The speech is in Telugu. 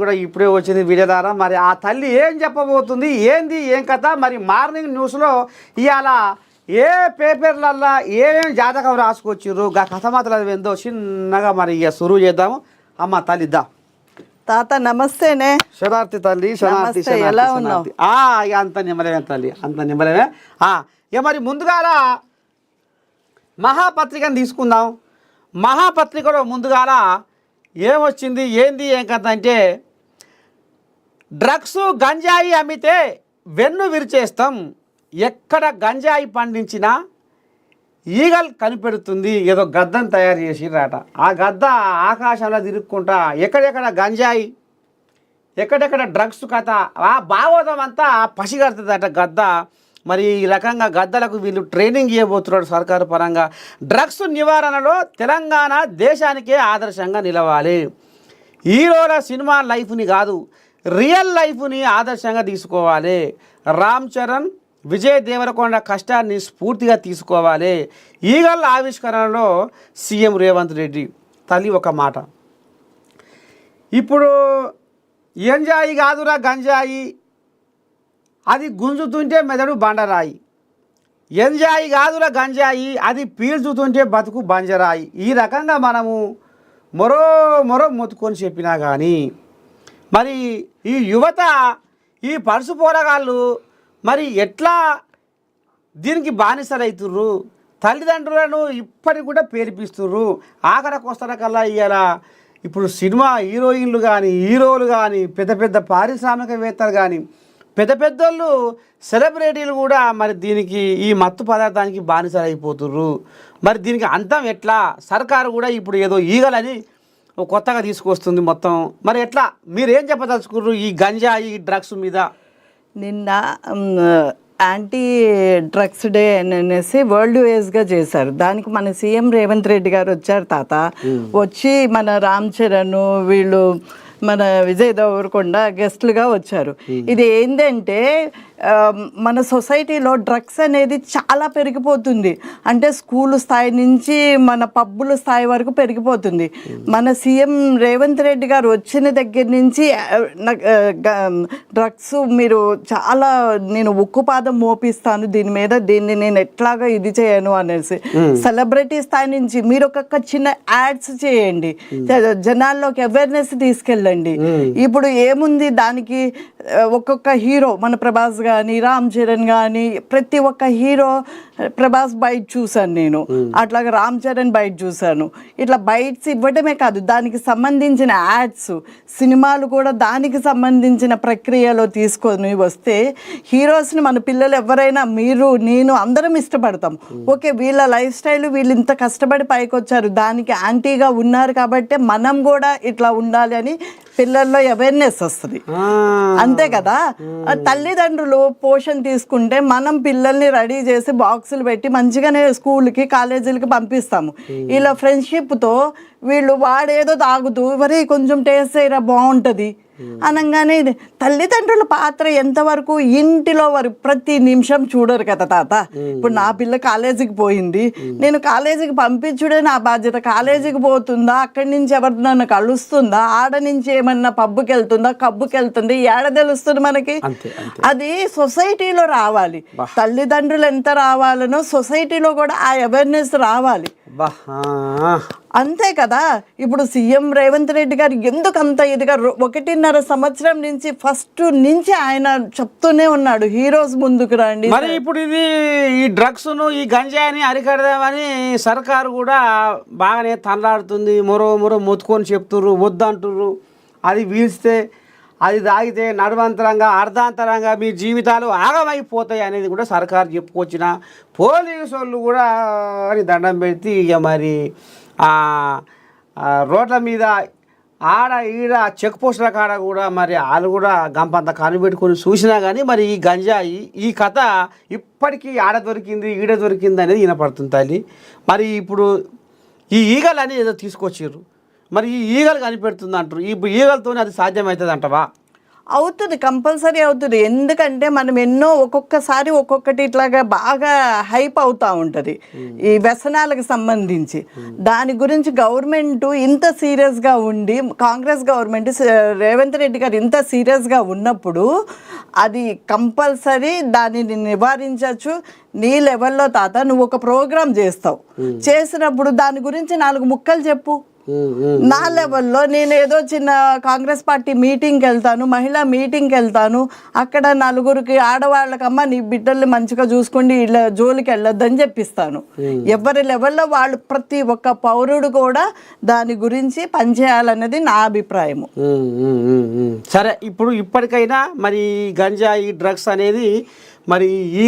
కూడా ఇప్పుడే వచ్చింది వీడియో ద్వారా. మరి ఆ తల్లి ఏం చెప్పబోతుంది, ఏంది ఏం కథ? మరి మార్నింగ్ న్యూస్లో ఇవాళ ఏ పేపర్లల్లో ఏమేమి జాతకం రాసుకొచ్చిర్రు గా కథ మాత్రం ఏందో చిన్నగా మరి ఇక సురువు చేద్దాము. అమ్మ తల్లి దా తాత నమస్తేనే. శరార్థి తల్లి, శరార్థి ఎలా ఉన్నావు? ఇక అంత నిమ్మలమే తల్లి, అంత నిమ్మలమే. ఇక మరి ముందుగాల మహాపత్రికను తీసుకుందాం. మహాపత్రికలో ముందుగాల ఏమొచ్చింది, ఏంది ఏం కథ అంటే, డ్రగ్స్ గంజాయి అమ్మితే వెన్ను విరిచేస్తాం, ఎక్కడ గంజాయి పండించినా ఈగల్ కనిపెడుతుంది. ఏదో గద్దను తయారు చేసిరాట. ఆ గద్ద ఆకాశంలో తిరుక్కుంటా ఎక్కడెక్కడ గంజాయి, ఎక్కడెక్కడ డ్రగ్స్ కథ ఆ భాగవతం అంతా పసిగడుతుందట గద్ద. మరి ఈ రకంగా గద్దలకు వీళ్ళు ట్రైనింగ్ ఇవ్వబోతున్నాడు సర్కారు పరంగా. డ్రగ్స్ నివారణలో తెలంగాణ దేశానికే ఆదర్శంగా నిలవాలి. హీరోల సినిమా లైఫ్ని కాదు, రియల్ లైఫ్ని ఆదర్శంగా తీసుకోవాలి. రామ్ చరణ్, విజయ్ దేవరకొండ కష్టాన్ని స్ఫూర్తిగా తీసుకోవాలి. ఈగల్ ఆవిష్కరణలో సీఎం రేవంత్ రెడ్డి. తల్లి ఒక మాట, ఇప్పుడు ఎంజాయి కాదురా గంజాయి, అది గుంజుతుంటే మెదడు బండరాయి. ఎంజాయి కాదురా గంజాయి, అది పీల్చుతుంటే బతుకు బంజరాయి. ఈ రకంగా మనము మరో మొత్తుకొని చెప్పినా కానీ మరి ఈ యువత, ఈ పరుసు పోరగాళ్ళు మరి ఎట్లా దీనికి బానిసలవుతుర్రు? తల్లిదండ్రులను ఇప్పటికి కూడా పేరిపిస్తుర్రు. ఆఖరికి వస్తారకల్లా ఇవాళ ఇప్పుడు సినిమా హీరోయిన్లు కానీ, హీరోలు కానీ, పెద్ద పెద్ద పారిశ్రామికవేత్తలు కానీ, పెద్ద పెద్దోళ్ళు, సెలబ్రిటీలు కూడా మరి దీనికి, ఈ మత్తు పదార్థానికి బానిసలు అయిపోతుర్రు. మరి దీనికి అంతం ఎట్లా? సర్కారు కూడా ఇప్పుడు ఏదో ఈగలని కొత్తగా తీసుకొస్తుంది మొత్తం. మరి ఎట్లా, మీరేం చెప్పదలుచుకుర్రు ఈ గంజాయి డ్రగ్స్ మీద? నిన్న యాంటీ డ్రగ్స్ డే అనేసి వరల్డ్ వైజ్గా చేశారు. దానికి మన సీఎం రేవంత్ రెడ్డి గారు వచ్చారు తాత. వచ్చి మన రామ్ చరణ్, వీళ్ళు మన విజయ్ దేవరకొండ గెస్ట్లుగా వచ్చారు. ఇది ఏంటంటే మన సొసైటీలో డ్రగ్స్ అనేది చాలా పెరిగిపోతుంది. అంటే స్కూల్ స్థాయి నుంచి మన పబ్బుల స్థాయి వరకు పెరిగిపోతుంది. మన సీఎం రేవంత్ రెడ్డి గారు వచ్చిన దగ్గర నుంచి డ్రగ్స్ మీరు చాలా, నేను ఉక్కుపాదం మోపిస్తాను దీని మీద, దీన్ని నేను ఎట్లాగా ఇది చేయను అనేసి సెలబ్రిటీ స్థాయి నుంచి మీరు ఒక్కొక్క చిన్న యాడ్స్ చేయండి, జనాల్లోకి అవేర్నెస్ తీసుకెళ్ళండి. ఇప్పుడు ఏముంది దానికి, ఒక్కొక్క హీరో మన ప్రభాస్ కానీ, రామ్ చరణ్ కానీ, ప్రతి ఒక్క హీరో, ప్రభాస్ బైట్ చూశాను నేను, అట్లాగే రామ్ చరణ్ బైట్ చూశాను. ఇట్లా బైట్స్ ఇవ్వడమే కాదు, దానికి సంబంధించిన యాడ్స్, సినిమాలు కూడా దానికి సంబంధించిన ప్రక్రియలో తీసుకొని వస్తే హీరోస్ని మన పిల్లలు ఎవరైనా, మీరు నేను అందరం ఇష్టపడతాం. ఓకే, వీళ్ళ లైఫ్ స్టైల్, వీళ్ళు ఇంత కష్టపడి పైకి వచ్చారు, దానికి యాంటీగా ఉన్నారు కాబట్టి మనం కూడా ఇట్లా ఉండాలి అని పిల్లల్లో అవేర్నెస్ వస్తుంది. అంతే కదా. తల్లిదండ్రులు పోషణ తీసుకుంటే మనం పిల్లల్ని రెడీ చేసి బాక్సులు పెట్టి మంచిగానే స్కూల్కి, కాలేజీలకి పంపిస్తాము. ఇలా ఫ్రెండ్షిప్తో వీళ్ళు వాడేదో తాగుతూ మరి కొంచెం టేస్ట్ చేయరా బాగుంటుంది అనగానే తల్లిదండ్రుల పాత్ర ఎంతవరకు, ఇంటిలో వారు ప్రతి నిమిషం చూడరు కదా తాత. ఇప్పుడు నా పిల్ల కాలేజీకి పోయింది, నేను కాలేజీకి పంపించుడే నా బాధ్యత. కాలేజీకి పోతుందా, అక్కడి నుంచి ఎవరినన్నా కలుస్తుందా, ఆడ నుంచి ఏమన్నా పబ్బుకి వెళ్తుందా, కబ్బుకి వెళ్తుంది, ఏడ తెలుస్తుంది మనకి? అది సొసైటీలో రావాలి. తల్లిదండ్రులు ఎంత రావాలనో సొసైటీలో కూడా ఆ అవేర్నెస్ రావాలి. అంతే కదా. ఇప్పుడు సీఎం రేవంత్ రెడ్డి గారు ఎందుకు అంత ఇదిగా 1.5 సంవత్సరం నుంచి ఫస్ట్ నుంచి ఆయన చెప్తూనే ఉన్నాడు, హీరోస్ ముందుకు రండి. మరి ఇప్పుడు ఇది ఈ డ్రగ్స్ను, ఈ గంజాయిని అరికడదామని సర్కారు కూడా బాగానే తనలాడుతుంది. మరో మొత్తుకొని చెప్తుర్రు, వద్దంటుర్రు. అది వీల్స్తే, అది తాగితే నడవంతరంగా, అర్ధాంతరంగా మీ జీవితాలు ఆగమైపోతాయి అనేది కూడా సర్కారు చెప్పుకొచ్చిన పోలీసు వాళ్ళు కూడా అని దండం పెట్టి ఇక మరి రోడ్ల మీద ఆడ ఈడ చెక్ పోస్టుల కాడ కూడా మరి వాళ్ళు కూడా గంపంత కనిపెట్టుకొని చూసినా కానీ మరి ఈ గంజాయి, ఈ కథ ఇప్పటికీ ఆడ దొరికింది, ఈడ దొరికింది అనేది వినపడుతుంది తల్లి. మరి ఇప్పుడు ఈ ఈగలు అని ఏదో తీసుకొచ్చారు, మరి ఈ ఈగలు కనిపెడుతుంది అంటారు. ఈ ఈగలతోనే అది సాధ్యమవుతుంది అంటవా? అవుతుంది, కంపల్సరీ అవుతుంది. ఎందుకంటే మనం ఎన్నో ఒక్కొక్కసారి ఒక్కొక్కటి ఇట్లాగా బాగా హైప్ అవుతూ ఉంటుంది ఈ వ్యసనాలకు సంబంధించి. దాని గురించి గవర్నమెంట్ ఇంత సీరియస్గా ఉండి, కాంగ్రెస్ గవర్నమెంట్ రేవంత్ రెడ్డి గారు ఇంత సీరియస్గా ఉన్నప్పుడు అది కంపల్సరీ దానిని నివారించవచ్చు. నీ లెవెల్లో తాత నువ్వు ఒక ప్రోగ్రామ్ చేస్తావు, చేసినప్పుడు దాని గురించి 4 ముక్కలు చెప్పు. నా లెవెల్లో నేను ఏదో చిన్న కాంగ్రెస్ పార్టీ మీటింగ్కి వెళ్తాను, మహిళా మీటింగ్కి వెళ్తాను, అక్కడ 4గురికి ఆడవాళ్ళకమ్మ నీ బిడ్డల్ని మంచిగా చూసుకోండి, ఇలా జోలికి వెళ్ళొద్దని చెప్పిస్తాను. ఎవరి లెవెల్లో వాళ్ళు, ప్రతి ఒక్క పౌరుడు కూడా దాని గురించి పనిచేయాలన్నది నా అభిప్రాయము. సరే, ఇప్పుడు ఇప్పటికైనా మరి గంజాయి డ్రగ్స్ అనేది మరి ఈ